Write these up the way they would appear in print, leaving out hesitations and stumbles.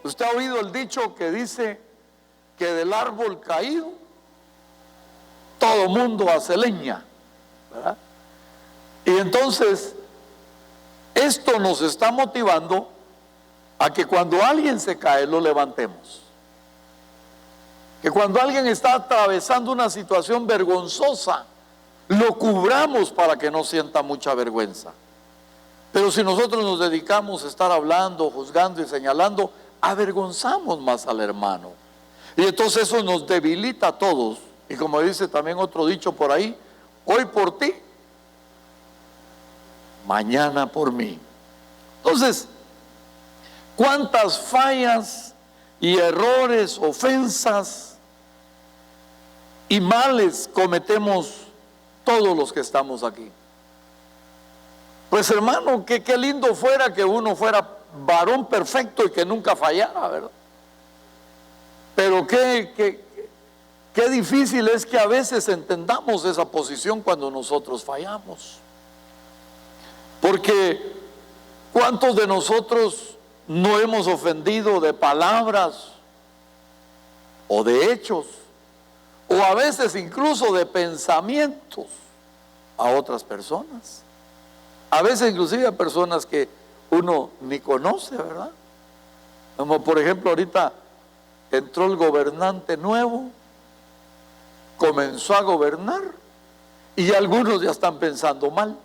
Usted ha oído el dicho que dice que del árbol caído todo mundo hace leña, ¿verdad? Y entonces esto nos está motivando a que cuando alguien se cae lo levantemos, que cuando alguien está atravesando una situación vergonzosa lo cubramos para que no sienta mucha vergüenza. Pero si nosotros nos dedicamos a estar hablando, juzgando y señalando, avergonzamos más al hermano. Y entonces eso nos debilita a todos. Y como dice también otro dicho por ahí, hoy por ti, mañana por mí. Entonces, ¿cuántas fallas y errores, ofensas y males cometemos todos los que estamos aquí? Pues hermano, qué lindo fuera que uno fuera varón perfecto y que nunca fallara, ¿verdad? Pero qué difícil es que a veces entendamos esa posición cuando nosotros fallamos. Porque ¿cuántos de nosotros no hemos ofendido de palabras o de hechos, o a veces incluso de pensamientos a otras personas? A veces inclusive a personas que uno ni conoce, ¿verdad? Como por ejemplo ahorita entró el gobernante nuevo, comenzó a gobernar y algunos ya están pensando mal.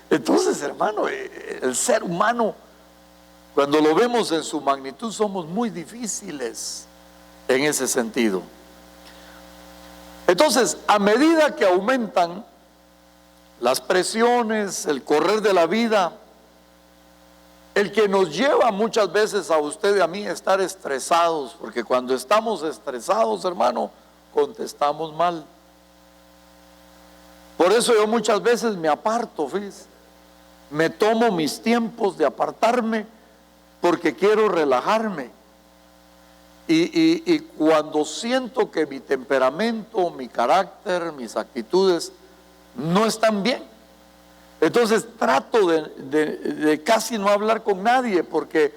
Entonces, hermano, el ser humano, cuando lo vemos en su magnitud, somos muy difíciles en ese sentido. Entonces, a medida que aumentan las presiones, el correr de la vida, el que nos lleva muchas veces a usted y a mí a estar estresados, porque cuando estamos estresados, hermano, contestamos mal. Por eso yo muchas veces me aparto, fíjese. Me tomo mis tiempos de apartarme porque quiero relajarme. Y cuando siento que mi temperamento, mi carácter, mis actitudes no están bien, entonces trato de casi no hablar con nadie, porque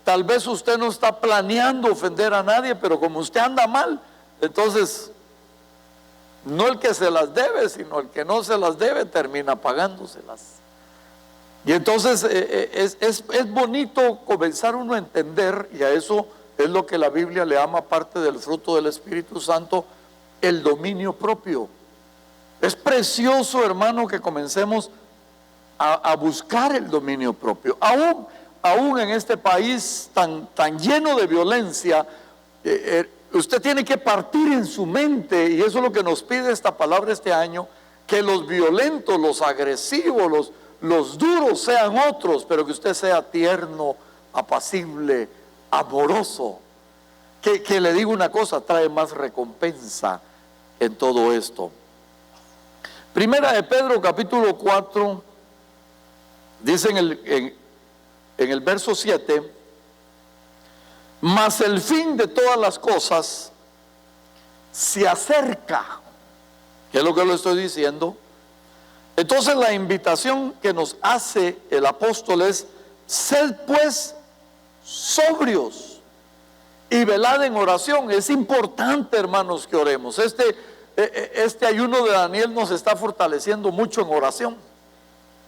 tal vez usted no está planeando ofender a nadie, pero como usted anda mal, entonces no el que se las debe, sino el que no se las debe termina pagándoselas. Y entonces es bonito comenzar uno a entender, y a eso es lo que la Biblia le llama, parte del fruto del Espíritu Santo, el dominio propio. Es precioso, hermano, que comencemos a buscar el dominio propio. Aún en este país tan lleno de violencia, usted tiene que partir en su mente, y eso es lo que nos pide esta palabra este año, que los violentos, los agresivos, los duros sean otros, pero que usted sea tierno, apacible, amoroso. Que le digo una cosa, trae más recompensa en todo esto. Primera de Pedro capítulo 4, dice en el verso 7, mas el fin de todas las cosas se acerca. ¿Qué es lo que le estoy diciendo? Entonces la invitación que nos hace el apóstol es: sed pues sobrios y velad en oración. Es importante, hermanos, que oremos. Este ayuno de Daniel nos está fortaleciendo mucho en oración,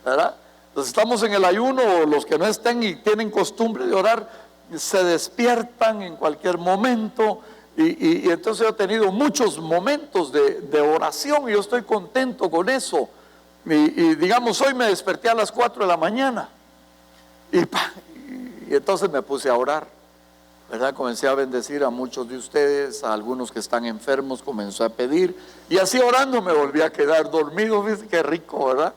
¿verdad? Entonces estamos en el ayuno, o los que no estén y tienen costumbre de orar, se despiertan en cualquier momento, y entonces yo he tenido muchos momentos de oración y yo estoy contento con eso. Y digamos, hoy me desperté a las 4 de la mañana y entonces me puse a orar, ¿verdad? Comencé a bendecir a muchos de ustedes, a algunos que están enfermos, comencé a pedir, y así orando me volví a quedar dormido. ¿Viste qué rico, verdad?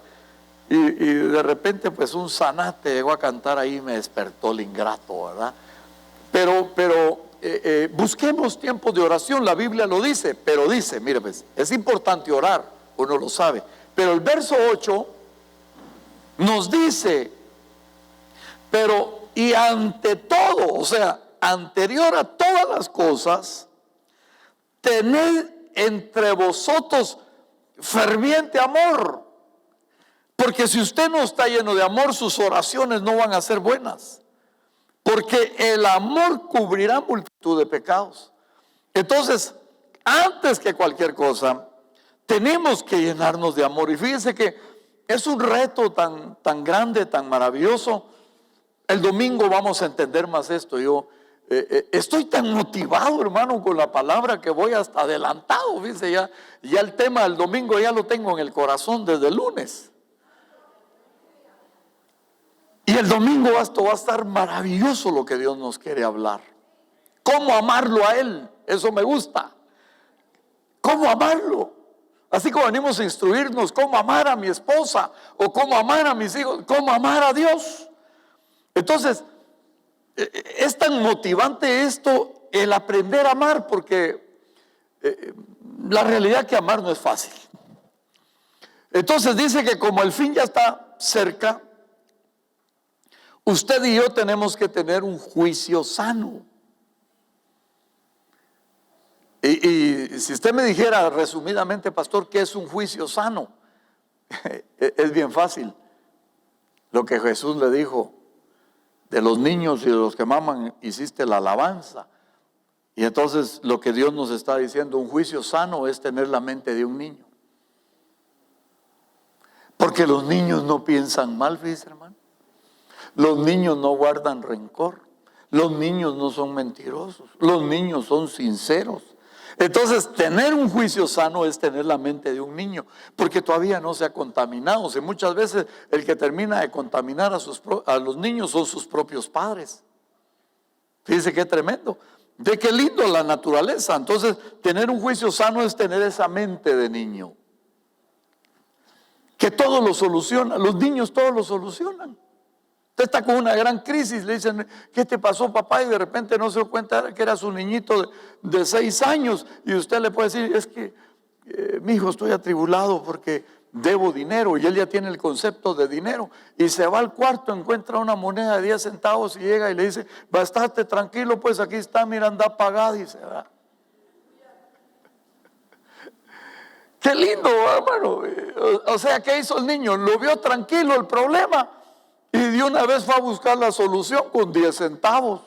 Y de repente pues un zanate llegó a cantar ahí y me despertó el ingrato, ¿verdad? Pero busquemos tiempos de oración. La Biblia lo dice, pero dice, mire pues, es importante orar, uno lo sabe, pero el verso 8 nos dice: pero y ante todo, o sea, anterior a todas las cosas, tened entre vosotros ferviente amor, porque si usted no está lleno de amor, sus oraciones no van a ser buenas. porque el amor cubrirá multitud de pecados. Entonces, antes que cualquier cosa, tenemos que llenarnos de amor. Y fíjense que es un reto tan grande, tan maravilloso. El domingo vamos a entender más esto. Yo estoy tan motivado, hermano, con la palabra que voy hasta adelantado. Fíjense, ya el tema del domingo ya lo tengo en el corazón desde el lunes. Y el domingo esto va a estar maravilloso lo que Dios nos quiere hablar. ¿Cómo amarlo a Él? Eso me gusta. ¿Cómo amarlo? Así como venimos a instruirnos cómo amar a mi esposa o cómo amar a mis hijos, cómo amar a Dios. Entonces, es tan motivante esto, el aprender a amar, porque la realidad es que amar no es fácil. Entonces dice que como el fin ya está cerca, usted y yo tenemos que tener un juicio sano. Y si usted me dijera resumidamente, pastor, ¿qué es un juicio sano? Es bien fácil. Lo que Jesús le dijo: de los niños y de los que maman hiciste la alabanza. Y entonces lo que Dios nos está diciendo, un juicio sano es tener la mente de un niño. Porque los niños no piensan mal, fíjese, hermano. Los niños no guardan rencor. Los niños no son mentirosos. Los niños son sinceros. Entonces, tener un juicio sano es tener la mente de un niño, porque todavía no se ha contaminado. O sea, muchas veces el que termina de contaminar a los niños son sus propios padres. Fíjense qué tremendo. De qué lindo la naturaleza. Entonces, tener un juicio sano es tener esa mente de niño, que todo lo soluciona. Los niños todo lo solucionan. Usted está con una gran crisis, le dicen: ¿qué te pasó, papá? Y de repente no se dio cuenta que era su niñito de 6 años. Y usted le puede decir: es que, mi hijo, estoy atribulado porque debo dinero. Y él ya tiene el concepto de dinero. Y se va al cuarto, encuentra una moneda de 10 centavos y llega y le dice: bastate tranquilo, pues aquí está, mira, anda pagada. Y se va. Qué lindo, hermano. O sea, ¿qué hizo el niño? Lo vio tranquilo el problema y de una vez fue a buscar la solución con 10 centavos.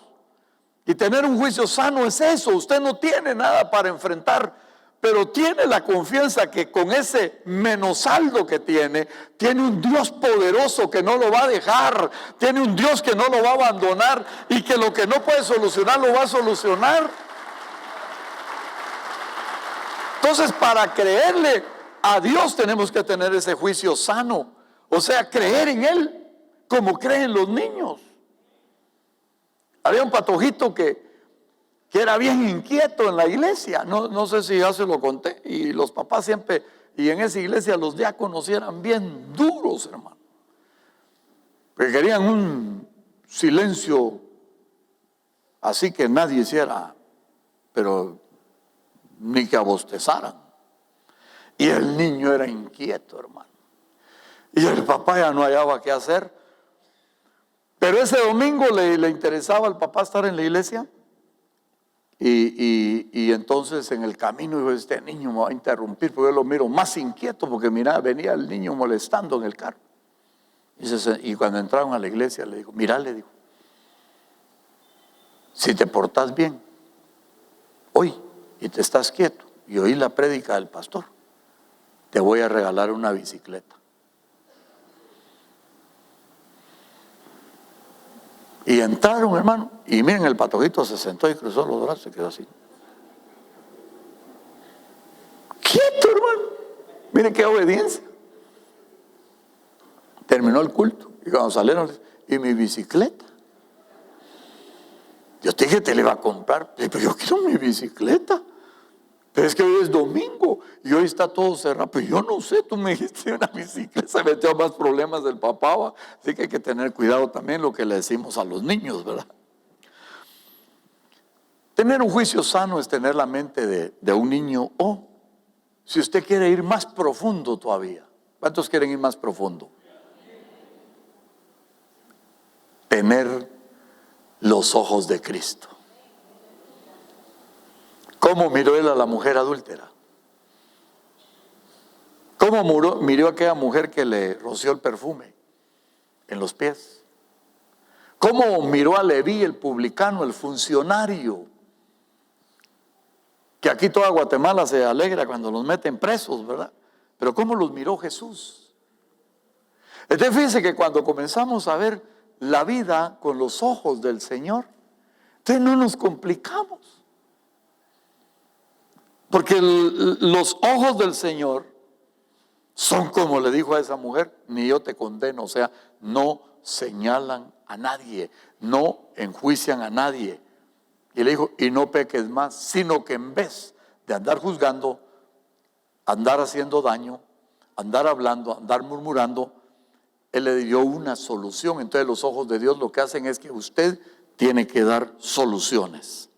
Y tener un juicio sano es eso. Usted no tiene nada para enfrentar, pero tiene la confianza que con ese menossaldo que tiene un Dios poderoso que no lo va a dejar, tiene un Dios que no lo va a abandonar y que lo que no puede solucionar lo va a solucionar. Entonces, para creerle a Dios tenemos que tener ese juicio sano, o sea, creer en Él como creen los niños. Había un patojito que era bien inquieto en la iglesia, no sé si ya se lo conté, y los papás siempre, y en esa iglesia los diáconos eran bien duros, hermano, porque querían un silencio así que nadie hiciera, pero ni que abostezaran. Y el niño era inquieto, hermano, y el papá ya no hallaba qué hacer. Pero ese domingo le interesaba al papá estar en la iglesia. Y entonces en el camino dijo: este niño me va a interrumpir, porque yo lo miro más inquieto, porque mira, venía el niño molestando en el carro. Y cuando entraron a la iglesia le dijo: mira, le dijo, si te portas bien hoy y te estás quieto y oí la prédica del pastor, te voy a regalar una bicicleta. Y entraron, hermano, y miren, el patojito se sentó y cruzó los brazos y quedó así. Quieto, hermano. Miren qué obediencia. Terminó el culto y cuando salieron, ¿y mi bicicleta? Yo te dije que te la iba a comprar, pero yo quiero mi bicicleta. Pero es que hoy es domingo y hoy está todo cerrado. Pero yo no sé, tú me dijiste una bicicleta, se metió a más problemas del papá, ¿va? Así que hay que tener cuidado también lo que le decimos a los niños, ¿verdad? Tener un juicio sano es tener la mente de un niño, o si usted quiere ir más profundo todavía. ¿Cuántos quieren ir más profundo? Tener los ojos de Cristo. ¿Cómo miró él a la mujer adúltera? ¿Cómo miró a aquella mujer que le roció el perfume en los pies? ¿Cómo miró a Leví, el publicano, el funcionario? Que aquí toda Guatemala se alegra cuando los meten presos, ¿verdad? Pero ¿cómo los miró Jesús? Entonces fíjense que cuando comenzamos a ver la vida con los ojos del Señor, entonces no nos complicamos. Porque los ojos del Señor son como le dijo a esa mujer: ni yo te condeno. O sea, no señalan a nadie, no enjuician a nadie. Y le dijo: y no peques más, sino que en vez de andar juzgando, andar haciendo daño, andar hablando, andar murmurando, Él le dio una solución. Entonces los ojos de Dios lo que hacen es que usted tiene que dar soluciones.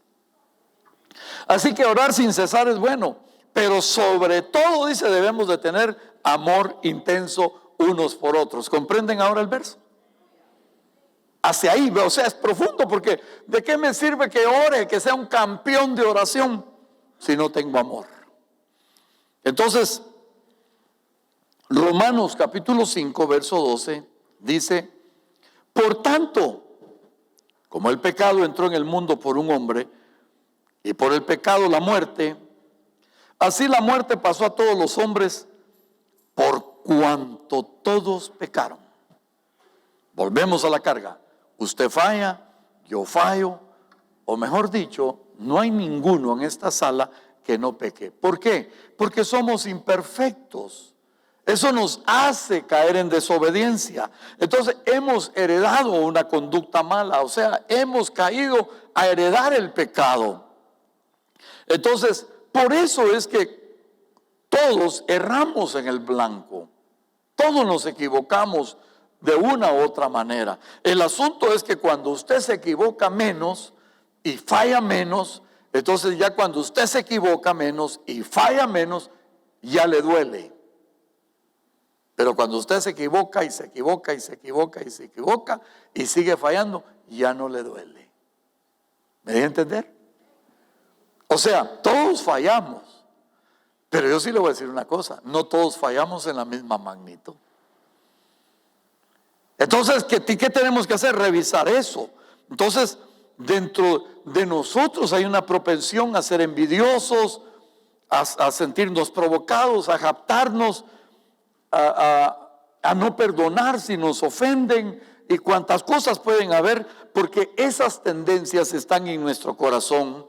Así que orar sin cesar es bueno, pero sobre todo, dice, debemos de tener amor intenso unos por otros. ¿Comprenden ahora el verso? Hacia ahí, o sea, es profundo, porque ¿de qué me sirve que ore, que sea un campeón de oración, si no tengo amor? Entonces, Romanos capítulo 5, verso 12, dice: por tanto, como el pecado entró en el mundo por un hombre, y por el pecado la muerte, así la muerte pasó a todos los hombres, por cuanto todos pecaron. Volvemos a la carga. Usted falla, yo fallo, o mejor dicho, no hay ninguno en esta sala que no peque. ¿Por qué? Porque somos imperfectos. Eso nos hace caer en desobediencia. Entonces hemos heredado una conducta mala, o sea, hemos caído a heredar el pecado. Entonces, por eso es que todos erramos en el blanco. Todos nos equivocamos de una u otra manera. El asunto es que cuando usted se equivoca menos y falla menos, entonces ya cuando usted se equivoca menos y falla menos, ya le duele. Pero cuando usted se equivoca y se equivoca y se equivoca y se equivoca y sigue fallando, ya no le duele. ¿Me deja entender? O sea, todos fallamos, pero yo sí le voy a decir una cosa: no todos fallamos en la misma magnitud. Entonces, ¿qué tenemos que hacer? Revisar eso. Entonces, dentro de nosotros hay una propensión a ser envidiosos, a sentirnos provocados, a jactarnos, a no perdonar si nos ofenden, y cuantas cosas pueden haber, porque esas tendencias están en nuestro corazón.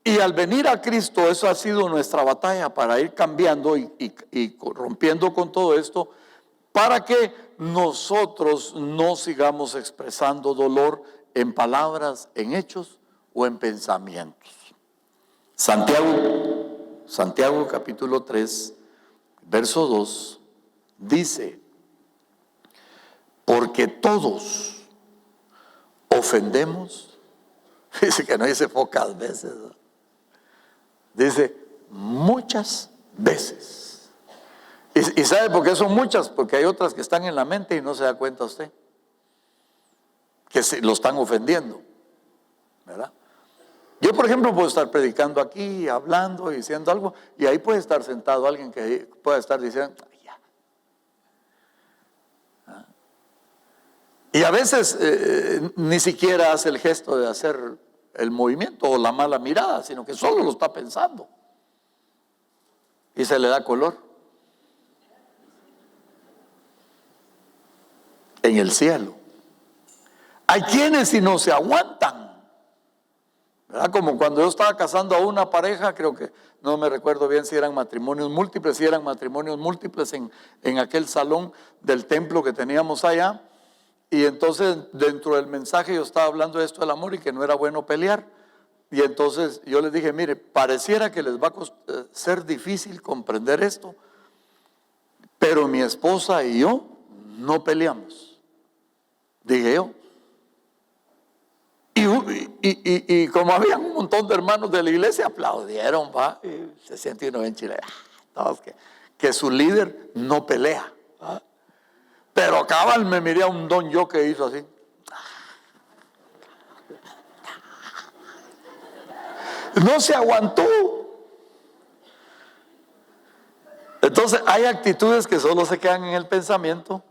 Y al venir a Cristo, eso ha sido nuestra batalla para ir cambiando y rompiendo con todo esto, para que nosotros no sigamos expresando dolor en palabras, en hechos o en pensamientos. Santiago capítulo 3, verso 2, dice: porque todos ofendemos. Dice que no dice pocas veces, ¿no? Dice muchas veces. ¿Y sabe por qué son muchas? Porque hay otras que están en la mente y no se da cuenta usted que lo están ofendiendo, ¿verdad? Yo, por ejemplo, puedo estar predicando aquí, hablando, diciendo algo, y ahí puede estar sentado alguien que pueda estar diciendo: ay, ya. Y a veces ni siquiera hace el gesto de hacer el movimiento o la mala mirada, sino que solo lo está pensando y se le da color. En el cielo hay quienes si no se aguantan, ¿verdad? Como cuando yo estaba casando a una pareja, creo que no me recuerdo bien si eran matrimonios múltiples, en aquel salón del templo que teníamos allá. Y entonces dentro del mensaje yo estaba hablando de esto del amor y que no era bueno pelear. Y entonces yo les dije: mire, pareciera que les va a ser difícil comprender esto, pero mi esposa y yo no peleamos. Dije yo. Y como había un montón de hermanos de la iglesia, aplaudieron, va. Y se siente uno en Chile, todos que su líder no pelea, ¿va? Pero cabal me miré a un don yo que hizo así. No se aguantó. Entonces hay actitudes que solo se quedan en el pensamiento,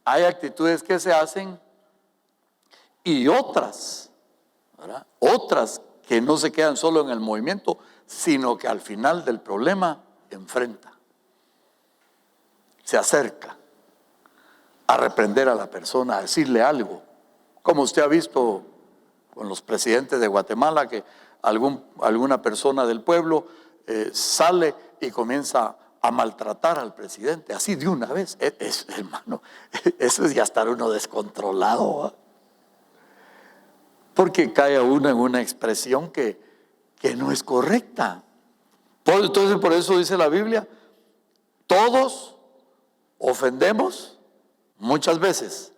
hay actitudes que se hacen y otras, ¿verdad? Otras que no se quedan solo en el movimiento, sino que al final del problema enfrenta, se acerca a reprender a la persona, a decirle algo. Como usted ha visto con los presidentes de Guatemala, que alguna persona del pueblo sale y comienza a maltratar al presidente, así de una vez. Hermano, eso es ya estar uno descontrolado, ¿eh? Porque cae uno en una expresión que no es correcta. Entonces, por eso dice la Biblia, todos ofendemos muchas veces.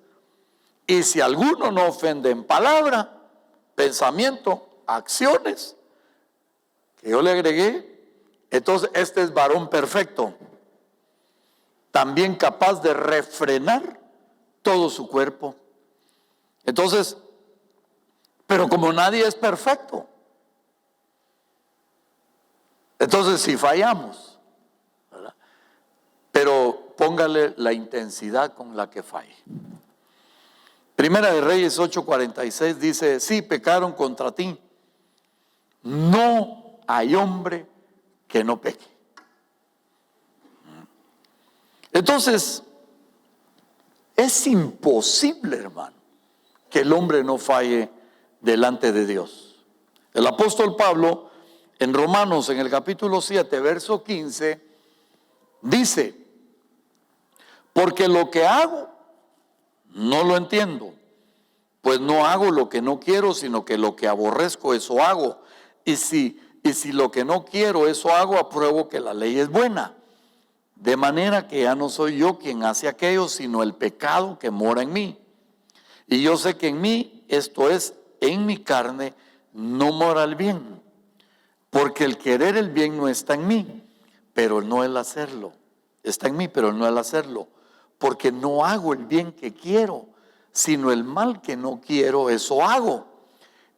Y si alguno no ofende en palabra, pensamiento, acciones, que yo le agregué, entonces este es varón perfecto, también capaz de refrenar todo su cuerpo. Entonces, pero como nadie es perfecto, entonces si fallamos, ¿verdad? Pero póngale la intensidad con la que falle. Primera de Reyes 8:46 dice, sí, pecaron contra ti, no hay hombre que no peque. Entonces, es imposible, hermano, que el hombre no falle delante de Dios. El apóstol Pablo, en Romanos, en el capítulo 7, verso 15, dice, porque lo que hago, no lo entiendo, pues no hago lo que no quiero, sino que lo que aborrezco, eso hago. Y si lo que no quiero, eso hago, apruebo que la ley es buena. De manera que ya no soy yo quien hace aquello, sino el pecado que mora en mí. Y yo sé que en mí, esto es, en mi carne, no mora el bien. Porque el querer el bien no está en mí, pero no el hacerlo. Está en mí, pero no el hacerlo. Porque no hago el bien que quiero, sino el mal que no quiero, eso hago.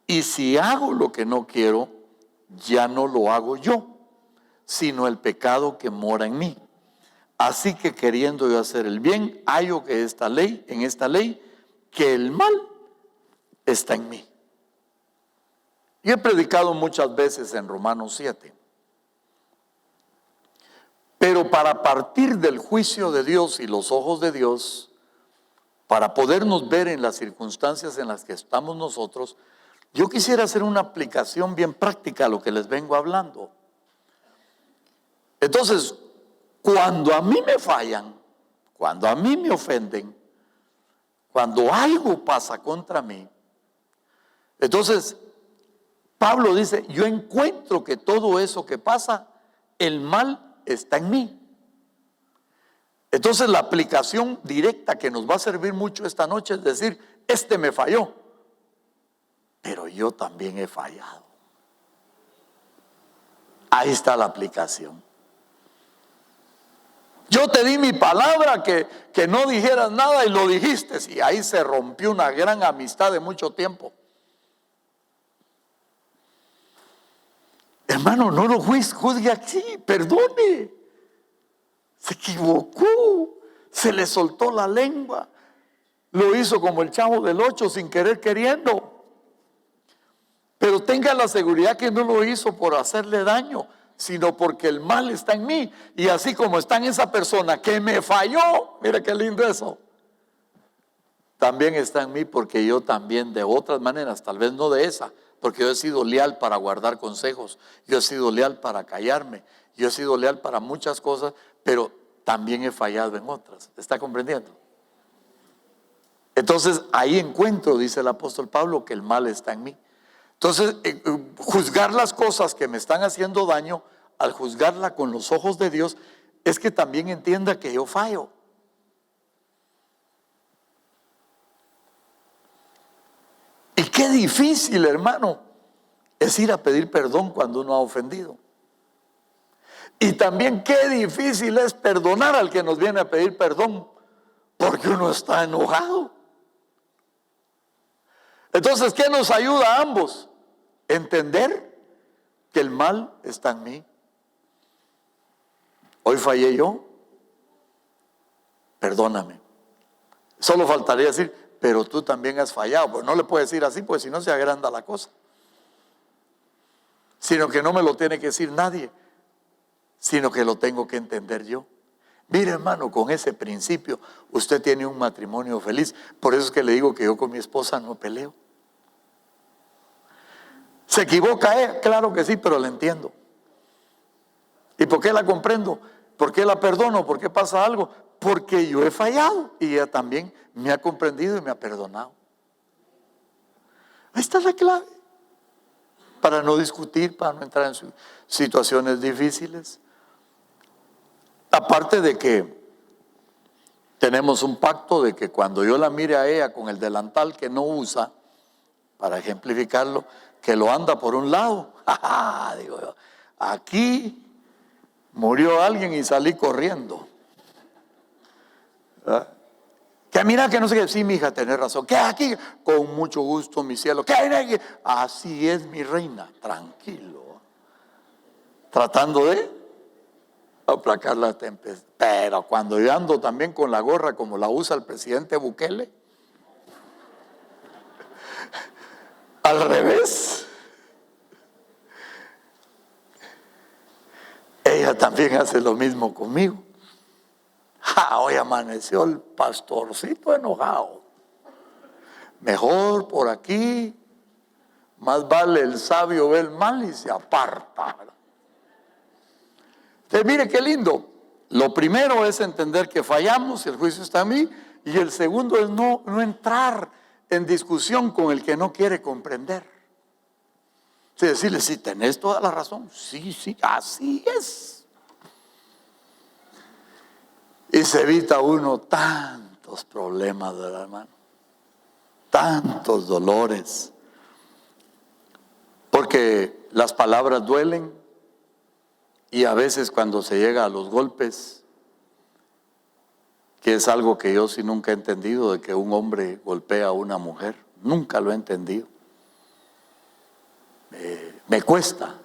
Y si hago lo que no quiero, ya no lo hago yo, sino el pecado que mora en mí. Así que queriendo yo hacer el bien, hallo que en esta ley, que el mal está en mí. Y he predicado muchas veces en Romanos 7. Pero para partir del juicio de Dios y los ojos de Dios, para podernos ver en las circunstancias en las que estamos nosotros, yo quisiera hacer una aplicación bien práctica a lo que les vengo hablando. Entonces, cuando a mí me fallan, cuando a mí me ofenden, cuando algo pasa contra mí, entonces Pablo dice, yo encuentro que todo eso que pasa, el mal está en mí. Entonces la aplicación directa que nos va a servir mucho esta noche es decir, este me falló, pero yo también he fallado. Ahí está la aplicación. Yo te di mi palabra que no dijeras nada y lo dijiste, y ahí se rompió una gran amistad de mucho tiempo. Hermano, no lo juzgue aquí, perdone. Se equivocó, se le soltó la lengua, lo hizo como el Chavo del 8 sin querer queriendo. Pero tenga la seguridad que no lo hizo por hacerle daño, sino porque el mal está en mí. Y así como está en esa persona que me falló, mira qué lindo eso, también está en mí porque yo también de otras maneras, tal vez no de esa, porque yo he sido leal para guardar consejos, yo he sido leal para callarme, yo he sido leal para muchas cosas, pero también he fallado en otras. ¿Está comprendiendo? Entonces ahí encuentro, dice el apóstol Pablo, que el mal está en mí. Entonces juzgar las cosas que me están haciendo daño, al juzgarla con los ojos de Dios, es que también entienda que yo fallo. Y qué difícil, hermano, es ir a pedir perdón cuando uno ha ofendido. Y también qué difícil es perdonar al que nos viene a pedir perdón, porque uno está enojado. Entonces, ¿qué nos ayuda a ambos? Entender que el mal está en mí. Hoy fallé yo, perdóname. Solo faltaría decir, pero tú también has fallado. Pues no le puedo decir así, pues si no se agranda la cosa. Sino que no me lo tiene que decir nadie, sino que lo tengo que entender yo. Mire, hermano, con ese principio usted tiene un matrimonio feliz. Por eso es que le digo que yo con mi esposa no peleo. ¿Se equivoca? Claro que sí, pero la entiendo. ¿Y por qué la comprendo? ¿Por qué la perdono? ¿Por qué pasa algo? Porque yo he fallado y ella también me ha comprendido y me ha perdonado. Ahí está la clave. Para no discutir, para no entrar en situaciones difíciles. Aparte de que tenemos un pacto de que cuando yo la mire a ella con el delantal que no usa, para ejemplificarlo, que lo anda por un lado, digo yo, aquí murió alguien y salí corriendo. ¿Ah? Que mira que no sé qué, sí, mi hija, tenés razón, que aquí, con mucho gusto, mi cielo, que así es mi reina, tranquilo, tratando de aplacar la tempestad. Pero cuando yo ando también con la gorra como la usa el presidente Bukele, al revés, ella también hace lo mismo conmigo. Hoy amaneció el pastorcito enojado. Mejor por aquí, más vale el sabio ve el mal y se aparta. Entonces, mire qué lindo. Lo primero es entender que fallamos, el juicio está en mí, y el segundo es no entrar en discusión con el que no quiere comprender. Sí, decirle, sí, tenés toda la razón, sí, así es. Y se evita uno tantos problemas, ¿verdad, hermano? Tantos dolores. Porque las palabras duelen y a veces cuando se llega a los golpes, que es algo que yo sí nunca he entendido, de que un hombre golpea a una mujer, nunca lo he entendido. Me cuesta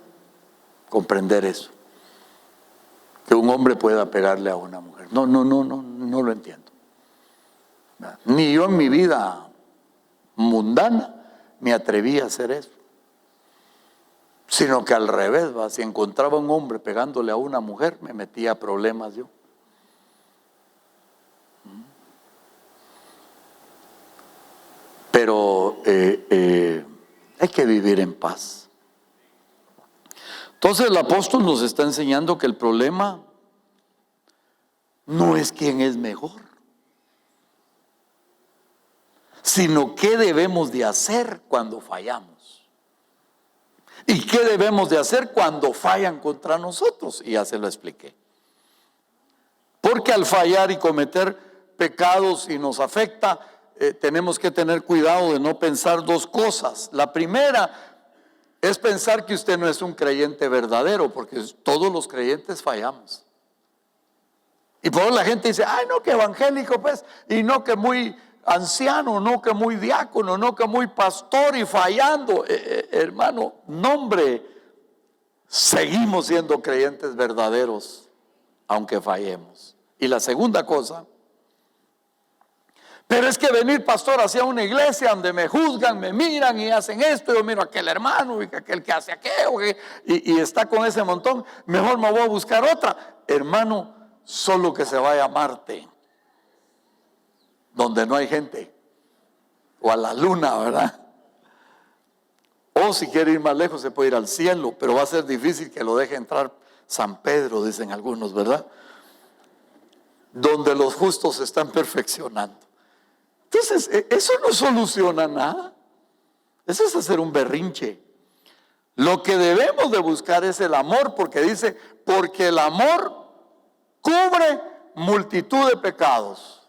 comprender eso. Que un hombre pueda pegarle a una mujer. No lo entiendo. Ni yo en mi vida mundana me atreví a hacer eso. Sino que al revés, si encontraba un hombre pegándole a una mujer, me metía a problemas yo. Pero hay que vivir en paz. Entonces el apóstol nos está enseñando que el problema no es quién es mejor, sino qué debemos de hacer cuando fallamos. ¿Y qué debemos de hacer cuando fallan contra nosotros? Y ya se lo expliqué. Porque al fallar y cometer pecados y nos afecta, tenemos que tener cuidado de no pensar dos cosas. La primera es pensar que usted no es un creyente verdadero, porque todos los creyentes fallamos. Y por eso la gente dice, ay, no, que evangélico pues, y no que muy anciano, no que muy diácono, no que muy pastor y fallando. Hermano, no hombre, seguimos siendo creyentes verdaderos, aunque fallemos. Y la segunda cosa, pero es que venir, pastor, hacia una iglesia donde me juzgan, me miran y hacen esto, yo miro a aquel hermano y aquel que hace aquello, y está con ese montón, mejor me voy a buscar otra. Hermano, solo que se vaya a Marte, donde no hay gente, o a la luna, ¿verdad? O si quiere ir más lejos se puede ir al cielo, pero va a ser difícil que lo deje entrar San Pedro, dicen algunos, ¿verdad? Donde los justos se están perfeccionando. Entonces, eso no soluciona nada. Eso es hacer un berrinche. Lo que debemos de buscar es el amor, porque dice, porque el amor cubre multitud de pecados.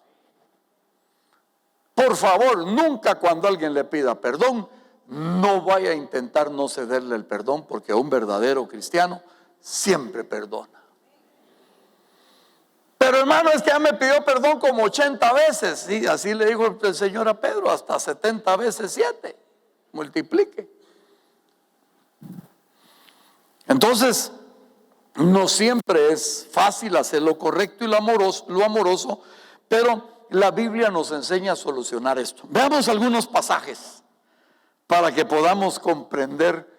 Por favor, nunca cuando alguien le pida perdón, no vaya a intentar no cederle el perdón, porque un verdadero cristiano siempre perdona. Pero hermano, es que ya me pidió perdón como 80 veces. Sí, así le dijo el Señor a Pedro, hasta 70 veces 7. Multiplique. Entonces, no siempre es fácil hacer lo correcto y lo amoroso, pero la Biblia nos enseña a solucionar esto? Veamos algunos pasajes para que podamos comprender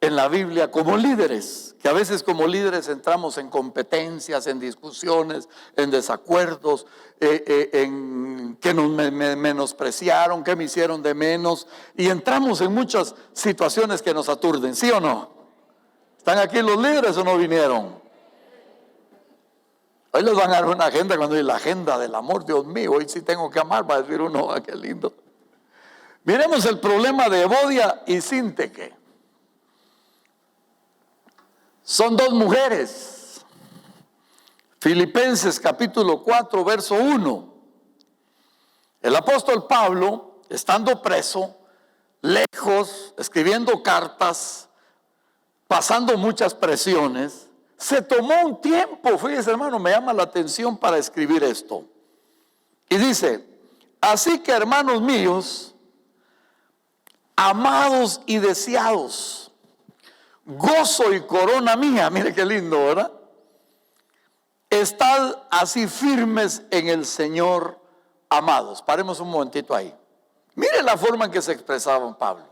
en la Biblia como líderes, que a veces como líderes entramos en competencias, en discusiones, en desacuerdos, en que nos menospreciaron, que me hicieron de menos, y entramos en muchas situaciones que nos aturden, ¿sí o no? ¿Están aquí los líderes o no vinieron? Hoy les van a dar una agenda cuando hay la agenda del amor, Dios mío, hoy sí tengo que amar, va a decir uno, qué lindo. Miremos el problema de Evodia y Síntique. Son dos mujeres. Filipenses capítulo 4, verso 1. El apóstol Pablo, estando preso, lejos, escribiendo cartas, pasando muchas presiones, se tomó un tiempo, fíjese hermano, me llama la atención para escribir esto. Y dice, así que hermanos míos, amados y deseados, gozo y corona mía, mire qué lindo, ¿verdad? Estad así firmes en el Señor, amados. Paremos un momentito ahí. Mire la forma en que se expresaba Pablo.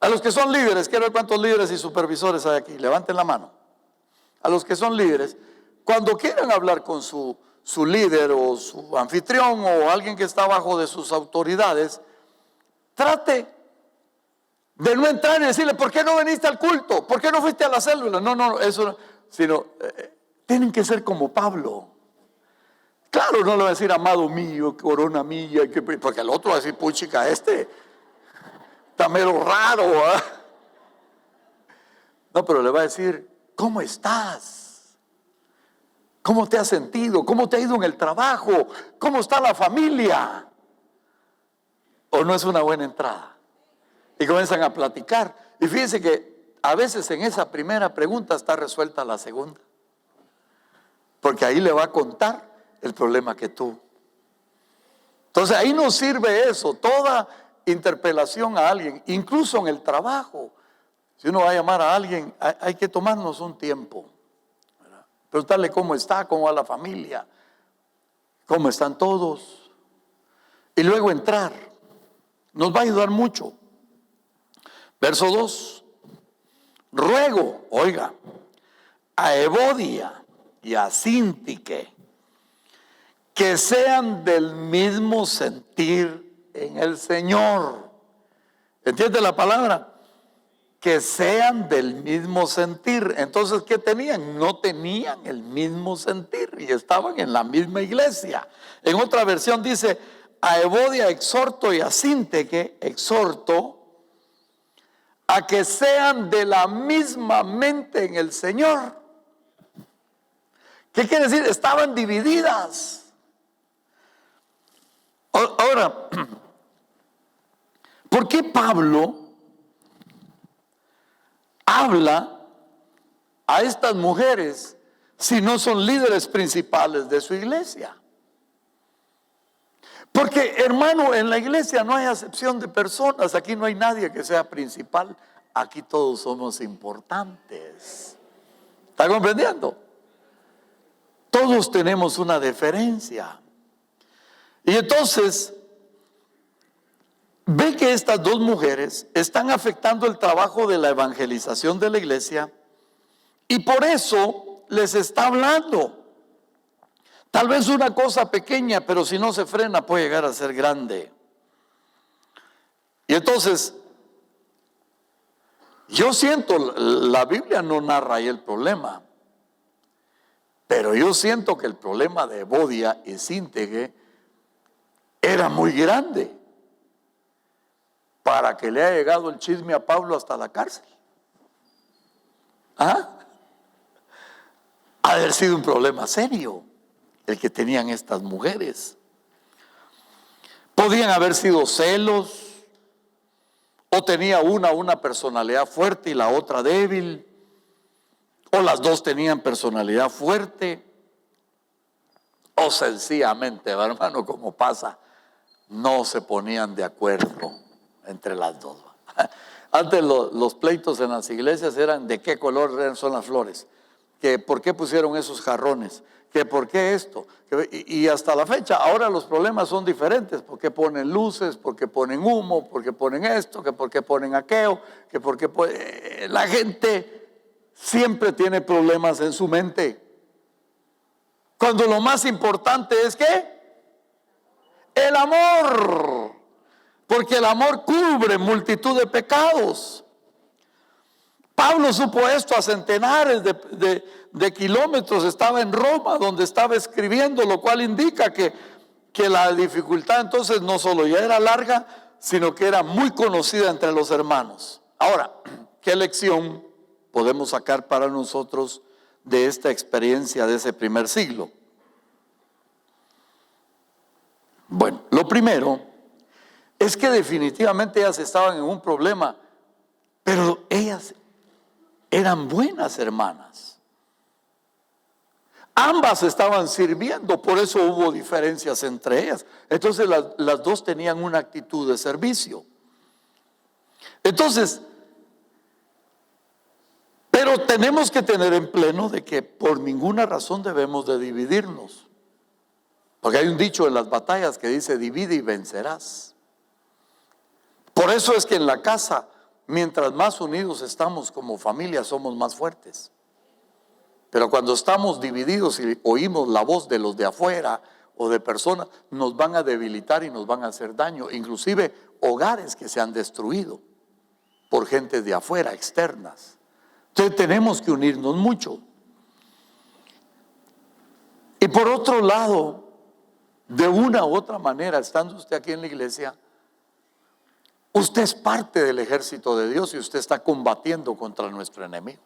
A los que son líderes, quiero ver cuántos líderes y supervisores hay aquí, levanten la mano. A los que son líderes, cuando quieran hablar con su líder o su anfitrión o alguien que está bajo de sus autoridades, trate de no entrar y decirle, ¿por qué no viniste al culto? ¿Por qué no fuiste a la célula? No, eso no, sino tienen que ser como Pablo. Claro, no le va a decir, amado mío, corona mía, porque el otro va a decir, puchica, está mero raro, ¿eh? No, pero le va a decir, ¿cómo estás? ¿Cómo te has sentido? ¿Cómo te ha ido en el trabajo? ¿Cómo está la familia? ¿O no es una buena entrada? Y comienzan a platicar. Y fíjense que a veces en esa primera pregunta está resuelta la segunda. Porque ahí le va a contar el problema que tuvo. Entonces ahí nos sirve eso, toda interpelación a alguien, incluso en el trabajo. Si uno va a llamar a alguien, hay que tomarnos un tiempo, ¿verdad? Preguntarle cómo está, cómo va la familia, cómo están todos. Y luego entrar. Nos va a ayudar mucho. Verso 2. Ruego, oiga, a Evodia y a Síntique que sean del mismo sentir en el Señor. ¿Entiende la palabra? Que sean del mismo sentir. Entonces, ¿qué tenían? No tenían el mismo sentir y estaban en la misma iglesia. En otra versión dice, a Evodia exhorto y a Síntique exhorto a que sean de la misma mente en el Señor. ¿Qué quiere decir? Estaban divididas. Ahora, ¿por qué Pablo habla a estas mujeres si no son líderes principales de su iglesia? Porque, hermano, en la iglesia no hay acepción de personas. Aquí no hay nadie que sea principal. Aquí todos somos importantes. ¿Está comprendiendo? Todos tenemos una diferencia. Y entonces, ve que estas dos mujeres están afectando el trabajo de la evangelización de la iglesia y por eso les está hablando. Tal vez una cosa pequeña, pero si no se frena puede llegar a ser grande. Y entonces, yo siento, la Biblia no narra ahí el problema, pero yo siento que el problema de Evodia y Síntique era muy grande para que le haya llegado el chisme a Pablo hasta la cárcel. ¿Ah? Ha de haber sido un problema serio el que tenían estas mujeres. Podían haber sido celos, o tenía una personalidad fuerte y la otra débil, o las dos tenían personalidad fuerte, o sencillamente, hermano, como pasa, no se ponían de acuerdo entre las dos. Antes los pleitos en las iglesias eran de qué color son las flores. que por qué pusieron esos jarrones, que por qué esto, y hasta la fecha, ahora los problemas son diferentes, por qué ponen luces, por qué ponen humo, por qué ponen esto, que por qué ponen aquello, que por qué la gente siempre tiene problemas en su mente, cuando lo más importante es ¿qué? El amor, porque el amor cubre multitud de pecados. Pablo supo esto a centenares de kilómetros, estaba en Roma donde estaba escribiendo, lo cual indica que la dificultad entonces no solo ya era larga, sino que era muy conocida entre los hermanos. Ahora, ¿qué lección podemos sacar para nosotros de esta experiencia de ese primer siglo? Bueno, lo primero es que definitivamente ellas estaban en un problema, pero ellas eran buenas hermanas. Ambas estaban sirviendo, por eso hubo diferencias entre ellas. Entonces las dos tenían una actitud de servicio. Entonces, pero tenemos que tener en pleno de que por ninguna razón debemos de dividirnos. Porque hay un dicho en las batallas que dice: divide y vencerás. Por eso es que en la casa, mientras más unidos estamos como familia, somos más fuertes. Pero cuando estamos divididos y oímos la voz de los de afuera o de personas, nos van a debilitar y nos van a hacer daño. Inclusive hogares que se han destruido por gente de afuera, externas. Entonces tenemos que unirnos mucho. Y por otro lado, de una u otra manera, estando usted aquí en la iglesia, usted es parte del ejército de Dios y usted está combatiendo contra nuestro enemigo.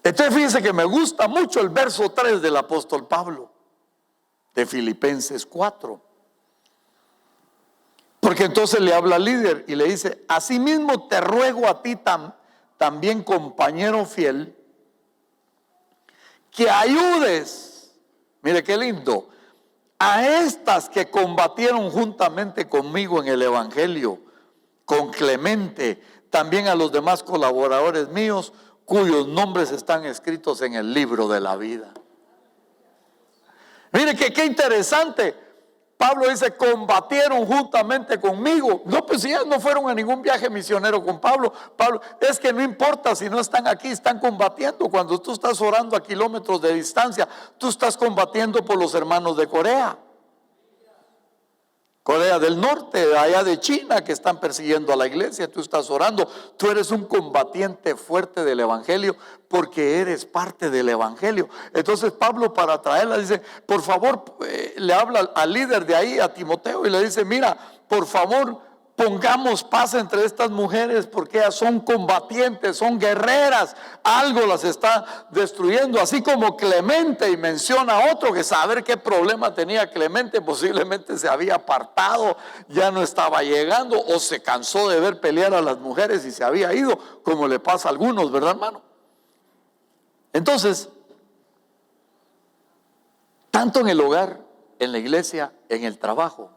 Entonces fíjense que me gusta mucho el verso 3 del apóstol Pablo, de Filipenses 4. Porque entonces le habla al líder y le dice: asimismo te ruego a ti también, compañero fiel, que ayudes, mire qué lindo, a estas que combatieron juntamente conmigo en el evangelio, con Clemente, también a los demás colaboradores míos, cuyos nombres están escritos en el libro de la vida. Mire que qué interesante. Pablo dice: combatieron juntamente conmigo. No, pues ellas no fueron a ningún viaje misionero con Pablo. Es que no importa si no están aquí, están combatiendo. Cuando tú estás orando a kilómetros de distancia, tú estás combatiendo por los hermanos de Corea del Norte, allá de China, que están persiguiendo a la iglesia. Tú estás orando, tú eres un combatiente fuerte del evangelio, porque eres parte del evangelio. Entonces Pablo, para traerla, dice: por favor, le habla al líder de ahí, a Timoteo, y le dice: mira, por favor, pongamos paz entre estas mujeres, porque ellas son combatientes, son guerreras, algo las está destruyendo. Así como Clemente, y menciona a otro que saber qué problema tenía Clemente, posiblemente se había apartado, ya no estaba llegando, o se cansó de ver pelear a las mujeres y se había ido, como le pasa a algunos, ¿verdad, hermano? Entonces, tanto en el hogar, en la iglesia, en el trabajo,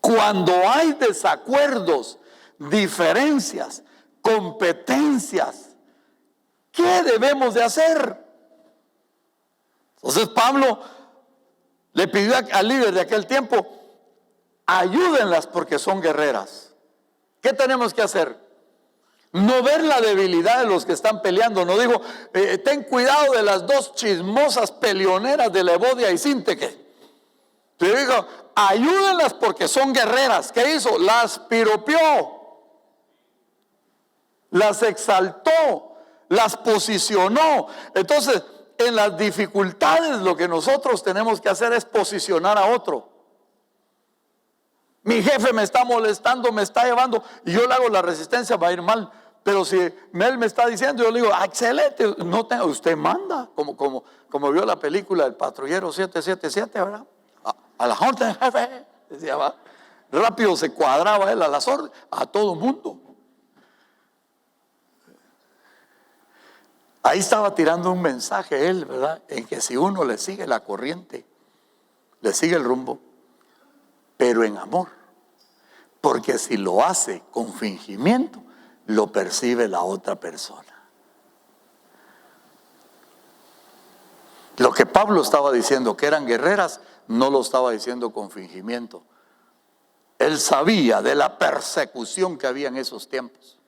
cuando hay desacuerdos, diferencias, competencias, ¿qué debemos de hacer? Entonces Pablo le pidió al líder de aquel tiempo: ayúdenlas porque son guerreras. ¿Qué tenemos que hacer? No ver la debilidad de los que están peleando. No dijo: ten cuidado de las dos chismosas peleoneras de Evodia y Sínteque. Le dijo: ayúdenlas porque son guerreras. ¿Qué hizo? Las piropeó, las exaltó, las posicionó. Entonces, en las dificultades, lo que nosotros tenemos que hacer es posicionar a otro. Mi jefe me está molestando, me está llevando, y yo le hago la resistencia, va a ir mal. Pero si él me está diciendo, yo le digo: excelente, no tenga, usted manda, como vio la película El Patrullero 777, ¿verdad? A la orden, jefe, decía, va. Rápido se cuadraba él a las órdenes, a todo mundo. Ahí estaba tirando un mensaje él, ¿verdad? En que si uno le sigue la corriente, le sigue el rumbo, pero en amor. Porque si lo hace con fingimiento, lo percibe la otra persona. que Pablo estaba diciendo que eran guerreras, no lo estaba diciendo con fingimiento. Él sabía de la persecución que había en esos tiempos.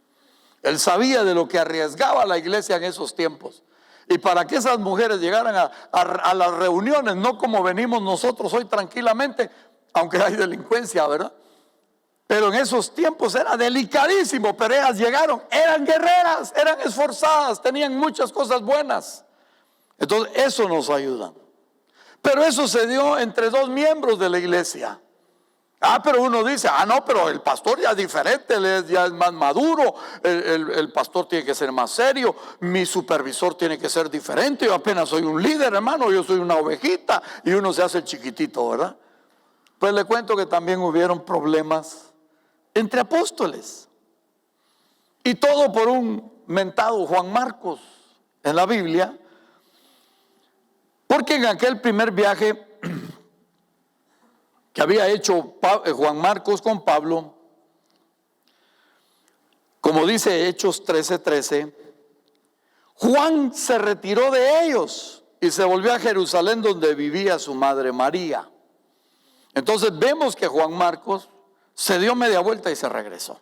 Él sabía de lo que arriesgaba la iglesia en esos tiempos. Y para que esas mujeres llegaran a las reuniones, no como venimos nosotros hoy tranquilamente, aunque hay delincuencia, ¿verdad? Pero en esos tiempos era delicadísimo, pero ellas llegaron, eran guerreras, eran esforzadas, tenían muchas cosas buenas. Entonces eso nos ayuda. Pero eso se dio entre dos miembros de la iglesia. Pero uno dice, no, pero el pastor ya es diferente, él ya es más maduro, el pastor tiene que ser más serio, mi supervisor tiene que ser diferente, yo apenas soy un líder, hermano, yo soy una ovejita, y uno se hace el chiquitito, ¿verdad? Pues le cuento que también hubieron problemas entre apóstoles, y todo por un mentado Juan Marcos en la Biblia, porque en aquel primer viaje que había hecho Juan Marcos con Pablo, como dice Hechos 13:13, Juan se retiró de ellos y se volvió a Jerusalén, donde vivía su madre María. Entonces vemos que Juan Marcos se dio media vuelta y se regresó.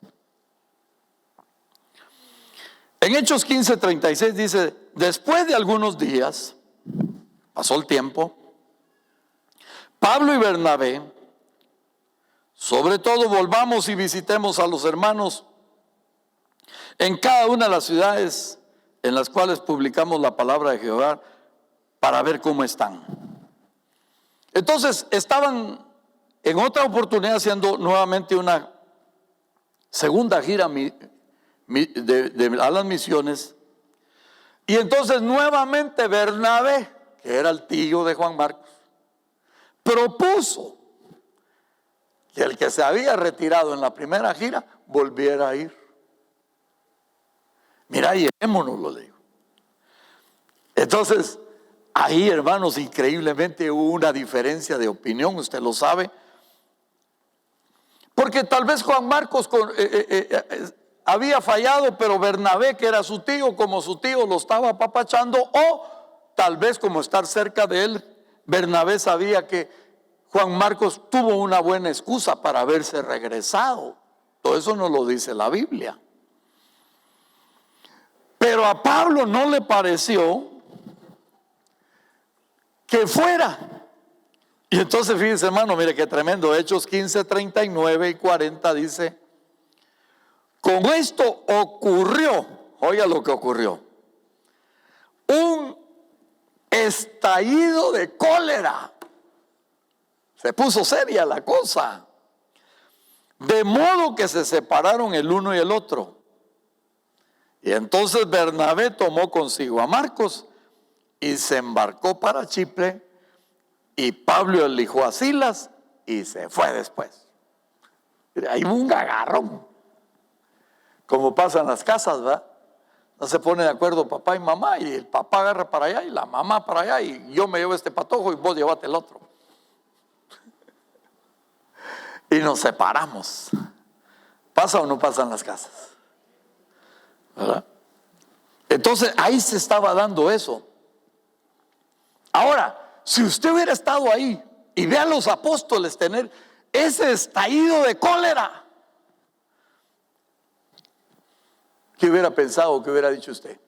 En Hechos 15:36 dice, después de algunos días, pasó el tiempo, Pablo y Bernabé, sobre todo volvamos y visitemos a los hermanos en cada una de las ciudades en las cuales publicamos la palabra de Jehová, para ver cómo están. Entonces estaban en otra oportunidad haciendo nuevamente una segunda gira a las misiones, y entonces nuevamente Bernabé, que era el tío de Juan Marcos, propuso que el que se había retirado en la primera gira volviera a ir. Mira, llevémonos, lo digo. Entonces, ahí, hermanos, increíblemente hubo una diferencia de opinión, usted lo sabe. Porque tal vez Juan Marcos había fallado, pero Bernabé, que era su tío, como su tío lo estaba apapachando, o tal vez como estar cerca de él, Bernabé sabía que Juan Marcos tuvo una buena excusa para haberse regresado. Todo eso no lo dice la Biblia. Pero a Pablo no le pareció que fuera. Y entonces fíjense, hermano, mire qué tremendo. Hechos 15:39 y 40 dice, con esto ocurrió, oiga lo que ocurrió, un estallido de cólera. Se puso seria la cosa, de modo que se separaron el uno y el otro. Y entonces Bernabé tomó consigo a Marcos y se embarcó para Chipre, y Pablo eligió a Silas y se fue después. Hay un agarrón, como pasa en las casas, ¿verdad? No se pone de acuerdo papá y mamá, y el papá agarra para allá y la mamá para allá, y yo me llevo este patojo y vos llevate el otro. Y nos separamos. ¿Pasa o no pasa en las casas? ¿Verdad? Entonces ahí se estaba dando eso. Ahora, si usted hubiera estado ahí y ve a los apóstoles tener ese estallido de cólera, ¿qué hubiera pensado? ¿Qué hubiera dicho usted?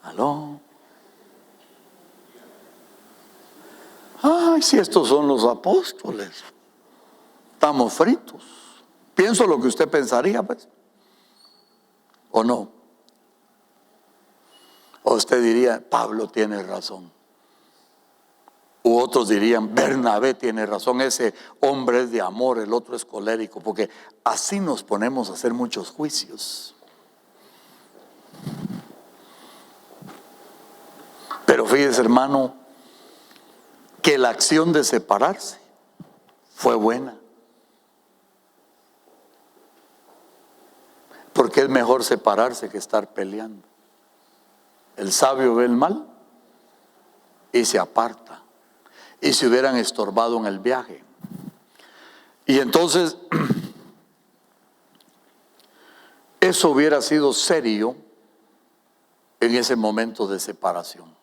¿Aló? Ay, si estos son los apóstoles, estamos fritos. Pienso lo que usted pensaría, pues. ¿O no? O usted diría, Pablo tiene razón. U otros dirían, Bernabé tiene razón, ese hombre es de amor, el otro es colérico, porque así nos ponemos a hacer muchos juicios. Pero fíjese, hermano, que la acción de separarse fue buena. Porque es mejor separarse que estar peleando. El sabio ve el mal y se aparta. Y se hubieran estorbado en el viaje. Y entonces, eso hubiera sido serio en ese momento de separación.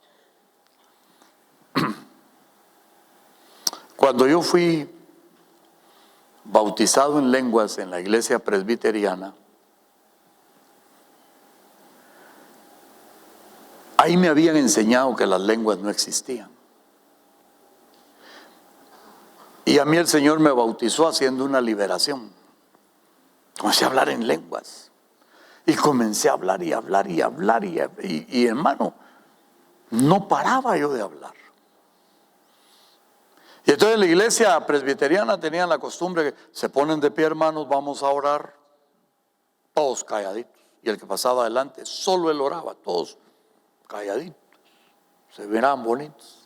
Cuando yo fui bautizado en lenguas en la iglesia presbiteriana, ahí me habían enseñado que las lenguas no existían. Y a mí el Señor me bautizó haciendo una liberación. Comencé a hablar en lenguas. Y comencé a hablar y hablar y hablar. Y hermano, no paraba yo de hablar. Y entonces en la iglesia presbiteriana tenían la costumbre que se ponen de pie, hermanos, vamos a orar. Todos calladitos. Y el que pasaba adelante, solo él oraba, todos calladitos. Se miraban bonitos.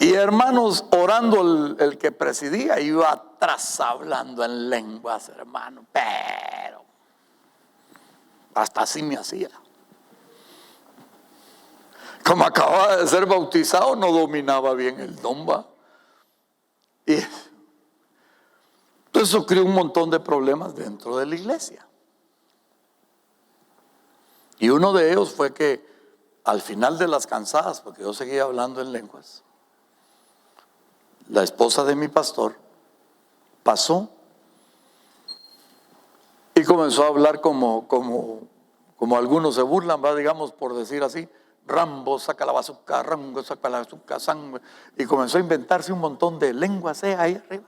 Y hermanos, orando el que presidía, iba atrás hablando en lenguas, hermano, pero hasta así me hacía. Como acababa de ser bautizado, no dominaba bien el domba. Y eso creó un montón de problemas dentro de la iglesia. Y uno de ellos fue que al final de las cansadas, porque yo seguía hablando en lenguas, la esposa de mi pastor pasó y comenzó a hablar como algunos se burlan, ¿va? Digamos, por decir así, Rambo, saca la bazooka, Rango, saca la bazooka, sangre, y comenzó a inventarse un montón de lenguas ahí arriba.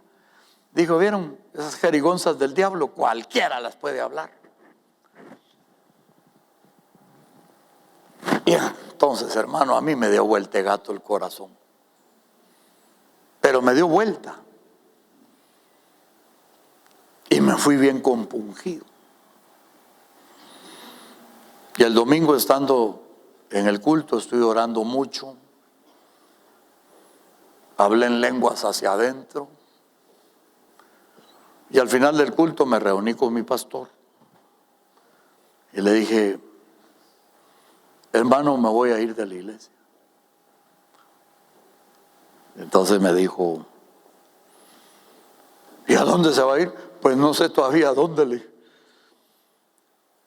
Dijo, ¿vieron? Esas jerigonzas del diablo, cualquiera las puede hablar. Y entonces, hermano, a mí me dio vuelta de gato el corazón. Pero me dio vuelta. Y me fui bien compungido. Y el domingo, estando en el culto, estoy orando mucho. Hablé en lenguas hacia adentro. Y al final del culto me reuní con mi pastor. Y le dije, hermano, me voy a ir de la iglesia. Entonces me dijo, ¿y a dónde se va a ir? Pues no sé todavía a dónde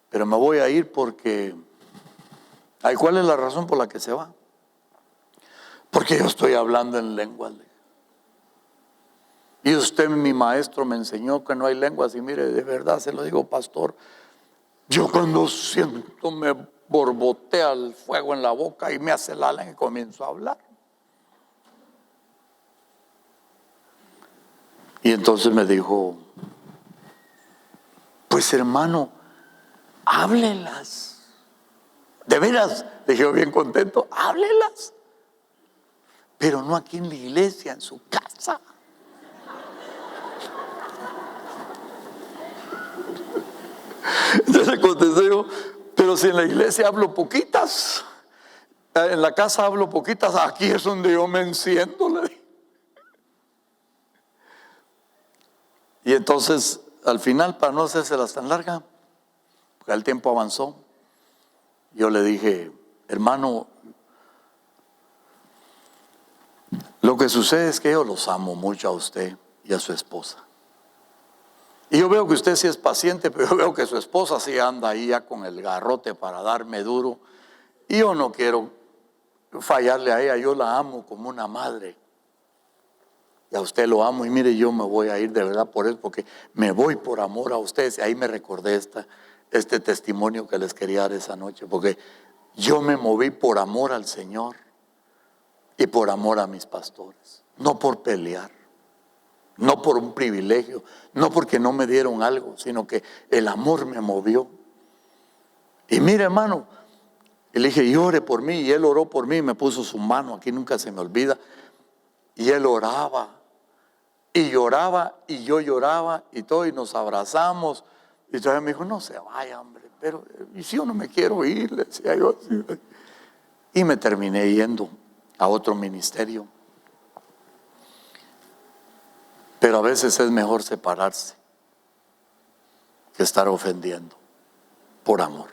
pero me voy a ir porque, ¿cuál es la razón por la que se va? Porque yo estoy hablando en lenguas. Y usted, mi maestro, me enseñó que no hay lenguas. Y mire, de verdad se lo digo, pastor, yo cuando siento me borbotea el fuego en la boca y me hace la lengua y comienzo a hablar. Y entonces me dijo, pues hermano, háblelas. De veras, dije yo bien contento, háblelas. Pero no aquí en la iglesia, en su casa. Entonces contesté yo, pero si en la iglesia hablo poquitas, en la casa hablo poquitas, aquí es donde yo me enciendo, le dije. Y entonces, al final, para no hacérselas tan larga, porque el tiempo avanzó, yo le dije, hermano, lo que sucede es que yo los amo mucho a usted y a su esposa. Y yo veo que usted sí es paciente, pero yo veo que su esposa sí anda ahí ya con el garrote para darme duro. Y yo no quiero fallarle a ella, yo la amo como una madre. Y a usted lo amo y mire, yo me voy a ir de verdad por él, porque me voy por amor a ustedes. Y ahí me recordé este testimonio que les quería dar esa noche, porque yo me moví por amor al Señor y por amor a mis pastores, no por pelear, no por un privilegio, no porque no me dieron algo, sino que el amor me movió. Y mire, hermano, y le dije, ore por mí, y él oró por mí, me puso su mano, aquí nunca se me olvida, y él oraba, y lloraba, y yo lloraba, y todo, y nos abrazamos, y todavía me dijo, no se vaya, hombre, pero, ¿y si yo no me quiero ir? Le decía yo, y me terminé yendo a otro ministerio. Pero a veces es mejor separarse que estar ofendiendo por amor.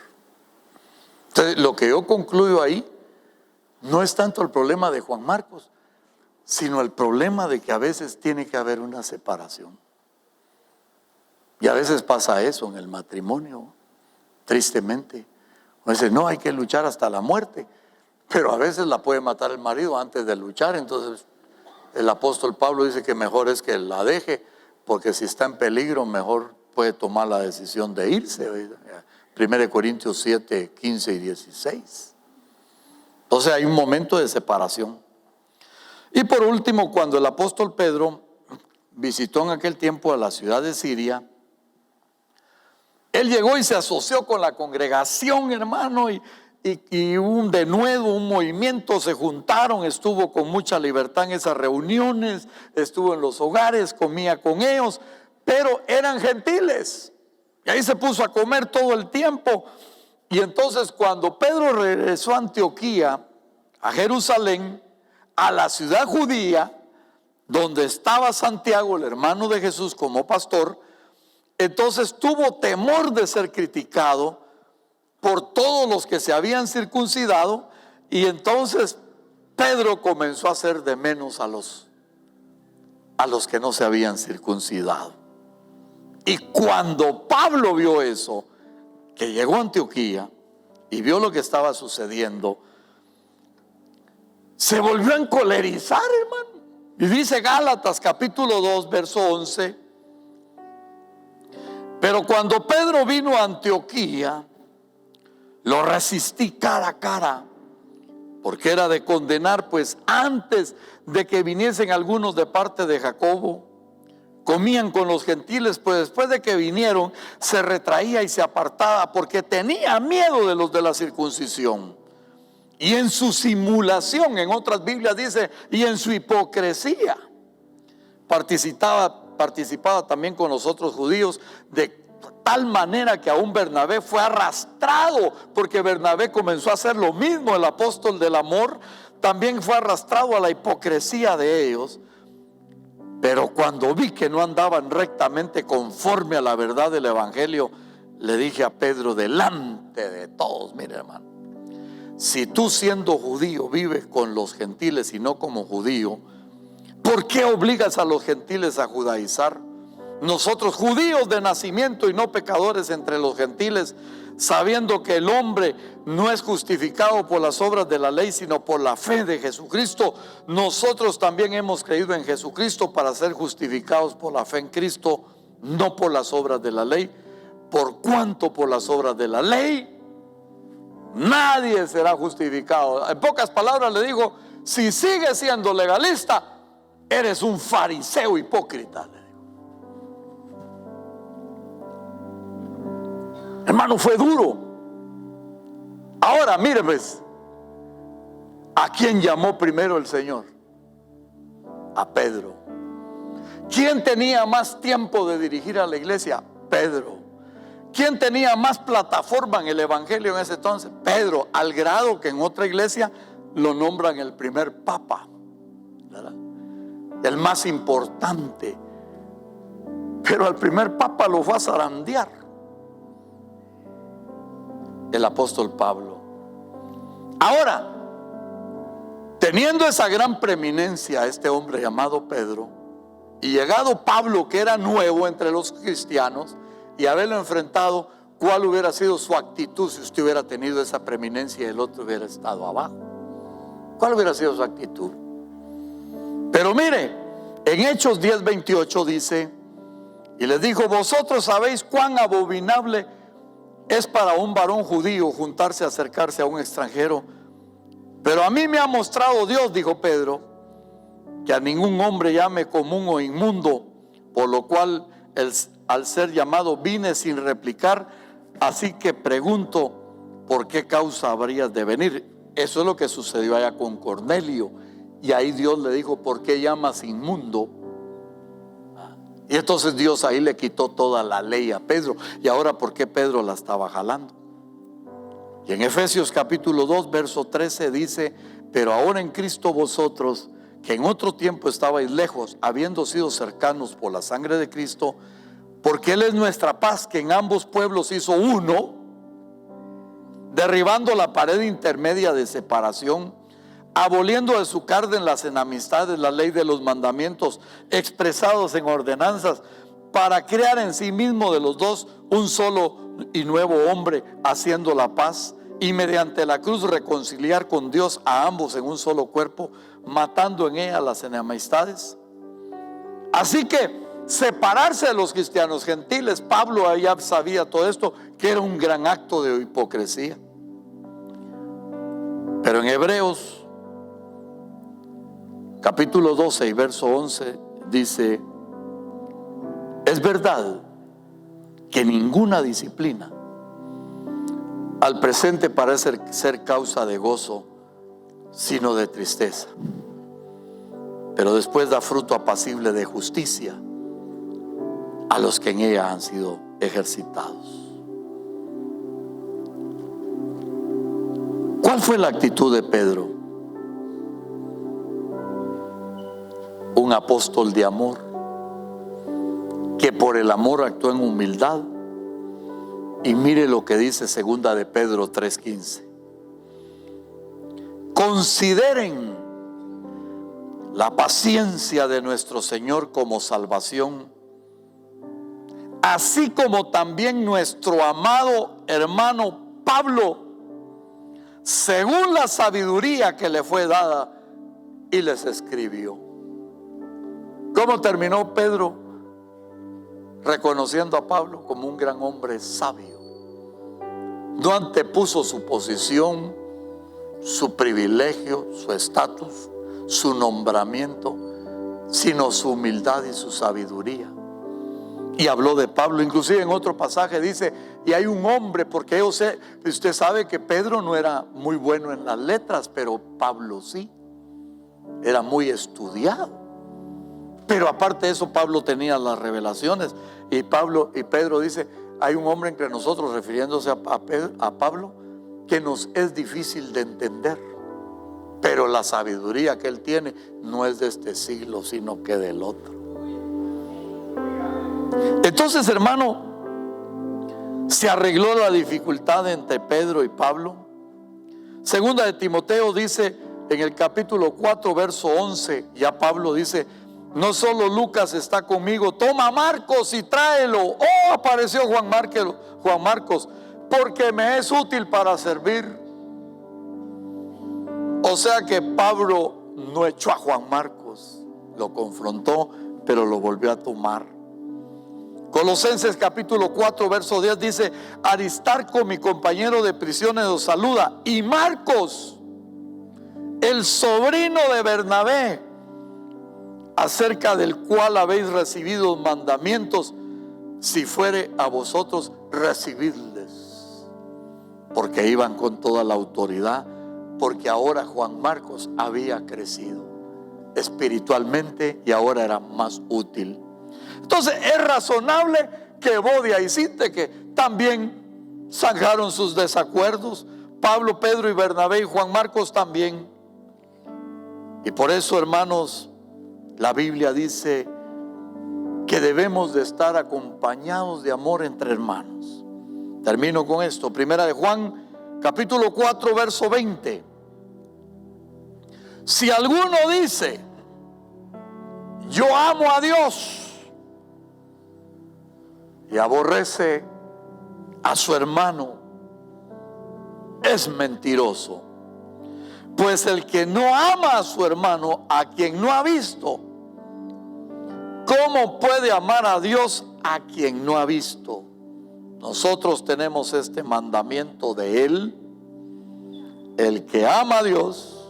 Entonces, lo que yo concluyo ahí no es tanto el problema de Juan Marcos, sino el problema de que a veces tiene que haber una separación. Y a veces pasa eso en el matrimonio. tristemente. Dice, no, hay que luchar hasta la muerte, pero a veces la puede matar el marido antes de luchar. Entonces el apóstol Pablo dice que mejor es que la deje, porque si está en peligro mejor puede tomar la decisión de irse. 1 Corintios 7, 15 y 16. Entonces hay un momento de separación. Y por último, cuando el apóstol Pedro visitó en aquel tiempo a la ciudad de Siria, él llegó y se asoció con la congregación, hermano, y un denuedo, un movimiento, se juntaron, estuvo con mucha libertad en esas reuniones, estuvo en los hogares, comía con ellos, pero eran gentiles. Y ahí se puso a comer todo el tiempo. Y entonces cuando Pedro regresó a Antioquía, a Jerusalén, a la ciudad judía, donde estaba Santiago, el hermano de Jesús, como pastor, entonces tuvo temor de ser criticado por todos los que se habían circuncidado, y entonces Pedro comenzó a hacer de menos a los que no se habían circuncidado. Y cuando Pablo vio eso, que llegó a Antioquía y vio lo que estaba sucediendo, se volvió a encolerizar, hermano. Y dice Gálatas capítulo 2, verso 11: pero cuando Pedro vino a Antioquía, lo resistí cara a cara, porque era de condenar, pues antes de que viniesen algunos de parte de Jacobo, comían con los gentiles, pues después de que vinieron, se retraía y se apartaba, porque tenía miedo de los de la circuncisión. Y en su simulación, en otras Biblias dice, y en su hipocresía, participaba también con los otros judíos, de tal manera que aún Bernabé fue arrastrado, porque Bernabé comenzó a hacer lo mismo, el apóstol del amor, también fue arrastrado a la hipocresía de ellos. Pero cuando vi que no andaban rectamente conforme a la verdad del evangelio, le dije a Pedro delante de todos: mire, hermano, si tú siendo judío vives con los gentiles y no como judío, ¿por qué obligas a los gentiles a judaizar? Nosotros, judíos de nacimiento y no pecadores entre los gentiles, sabiendo que el hombre no es justificado por las obras de la ley, sino por la fe de Jesucristo, nosotros también hemos creído en Jesucristo para ser justificados por la fe en Cristo, no por las obras de la ley. Por cuanto por las obras de la ley nadie será justificado. En pocas palabras le digo, si sigues siendo legalista, eres un fariseo hipócrita. Hermano, fue duro. Ahora, mire pues, ¿a quién llamó primero el Señor? A Pedro. ¿Quién tenía más tiempo de dirigir a la iglesia? Pedro. ¿Quién tenía más plataforma en el evangelio en ese entonces? Pedro, al grado que en otra iglesia lo nombran el primer papa, ¿verdad? El más importante. Pero al primer papa lo fue a zarandear el apóstol Pablo. Ahora, teniendo esa gran preeminencia este hombre llamado Pedro, y llegado Pablo, que era nuevo entre los cristianos, y haberlo enfrentado, ¿cuál hubiera sido su actitud si usted hubiera tenido esa preeminencia y el otro hubiera estado abajo? ¿Cuál hubiera sido su actitud? Pero mire, en Hechos 10:28 dice, y les dijo: vosotros sabéis cuán abominable es para un varón judío juntarse, acercarse a un extranjero, pero a mí me ha mostrado Dios, dijo Pedro, que a ningún hombre llame común o inmundo, por lo cual al ser llamado vine sin replicar, así que pregunto, ¿por qué causa habrías de venir? Eso es lo que sucedió allá con Cornelio, y ahí Dios le dijo: ¿por qué llamas inmundo? Y entonces Dios ahí le quitó toda la ley a Pedro. Y ahora, ¿por qué Pedro la estaba jalando? Y en Efesios capítulo 2 verso 13 dice: pero ahora en Cristo vosotros, que en otro tiempo estabais lejos, habiendo sido cercanos por la sangre de Cristo, porque Él es nuestra paz, que en ambos pueblos hizo uno, derribando la pared intermedia de separación, aboliendo de su carne las enemistades, la ley de los mandamientos expresados en ordenanzas, para crear en sí mismo de los dos un solo y nuevo hombre, haciendo la paz, y mediante la cruz reconciliar con Dios a ambos en un solo cuerpo, matando en ella las enemistades. Así que separarse de los cristianos gentiles, Pablo ya sabía todo esto, que era un gran acto de hipocresía. Pero en Hebreos capítulo 12 y verso 11 dice: es verdad que ninguna disciplina al presente parece ser causa de gozo, sino de tristeza, pero después da fruto apacible de justicia a los que en ella han sido ejercitados. ¿Cuál fue la actitud de Pedro? Un apóstol de amor, que por el amor actuó en humildad. Y mire lo que dice segunda de Pedro 3:15. Consideren la paciencia de nuestro Señor como salvación, así como también nuestro amado hermano Pablo, según la sabiduría que le fue dada, y les escribió. ¿Cómo terminó Pedro? Reconociendo a Pablo como un gran hombre sabio. No antepuso su posición, su privilegio, su estatus, su nombramiento, sino su humildad y su sabiduría. Y habló de Pablo, inclusive en otro pasaje dice: y hay un hombre, porque yo sé, usted sabe que Pedro no era muy bueno en las letras, pero Pablo sí, era muy estudiado. Pero aparte de eso, Pablo tenía las revelaciones. Y Pedro dice: hay un hombre entre nosotros, refiriéndose a Pablo, que nos es difícil de entender, pero la sabiduría que él tiene no es de este siglo, sino que del otro. Entonces, hermano, se arregló la dificultad entre Pedro y Pablo. Segunda de Timoteo dice en el capítulo 4 verso 11, ya Pablo dice: no solo Lucas está conmigo, toma a Marcos y tráelo. Oh, apareció Juan Marcos, porque me es útil para servir. O sea que Pablo no echó a Juan Marcos, lo confrontó, pero lo volvió a tomar. Colosenses capítulo 4 verso 10 dice: Aristarco, mi compañero de prisiones, os saluda, y Marcos, el sobrino de Bernabé, acerca del cual habéis recibido mandamientos, si fuere a vosotros, recibidles. Porque iban con toda la autoridad, porque ahora Juan Marcos había crecido espiritualmente y ahora era más útil. Entonces es razonable que Evodia y Síntique también zanjaron sus desacuerdos. Pablo, Pedro y Bernabé y Juan Marcos también. Y por eso, hermanos, la Biblia dice que debemos de estar acompañados de amor entre hermanos. Termino con esto. Primera de Juan capítulo 4 verso 20. Si alguno dice: yo amo a Dios, y aborrece a su hermano, es mentiroso. Pues el que no ama a su hermano, a quien no ha visto, ¿cómo puede amar a Dios a quien no ha visto? Nosotros tenemos este mandamiento de Él: el que ama a Dios,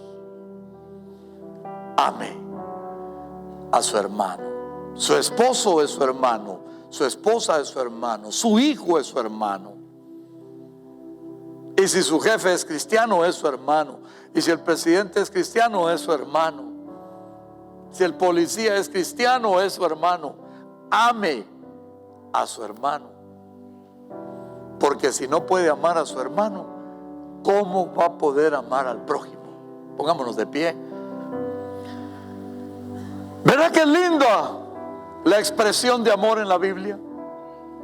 ame a su hermano. Su esposo es su hermano, su esposa es su hermano, su hijo es su hermano. Y si su jefe es cristiano, es su hermano. Y si el presidente es cristiano, es su hermano. Si el policía es cristiano, es su hermano. Ame a su hermano. Porque si no puede amar a su hermano, ¿cómo va a poder amar al prójimo? Pongámonos de pie. ¿Verdad que es linda la expresión de amor en la Biblia?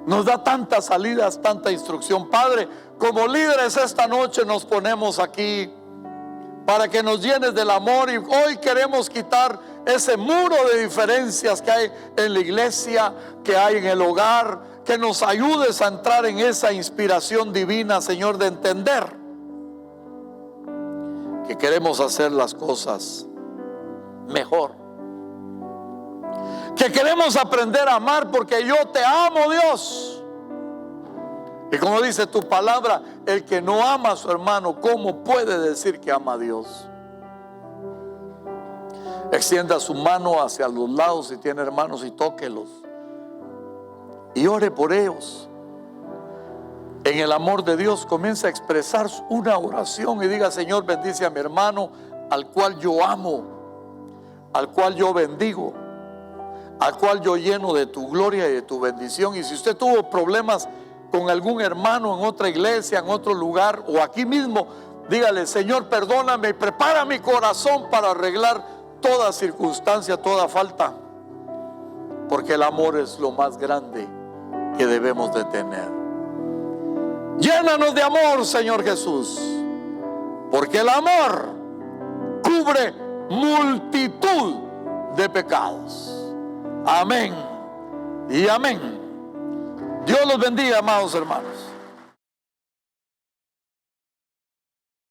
Nos da tantas salidas, tanta instrucción. Padre, como líderes esta noche nos ponemos aquí para que nos llenes del amor, y hoy queremos quitar ese muro de diferencias que hay en la iglesia, que hay en el hogar, que nos ayudes a entrar en esa inspiración divina, Señor, de entender que queremos hacer las cosas mejor, que queremos aprender a amar porque yo te amo, Dios. Y como dice tu palabra, el que no ama a su hermano, ¿cómo puede decir que ama a Dios? Extienda su mano hacia los lados si tiene hermanos y tóquelos y ore por ellos. En el amor de Dios comienza a expresar una oración y diga: Señor, bendice a mi hermano al cual yo amo, al cual yo bendigo, al cual yo lleno de tu gloria y de tu bendición. Y si usted tuvo problemas con algún hermano en otra iglesia, en otro lugar o aquí mismo, dígale: Señor, perdóname y prepara mi corazón para arreglar toda circunstancia, toda falta, porque el amor es lo más grande que debemos de tener. Llénanos de amor, Señor Jesús, porque el amor cubre multitud de pecados. Amén y amén. Dios los bendiga, amados hermanos.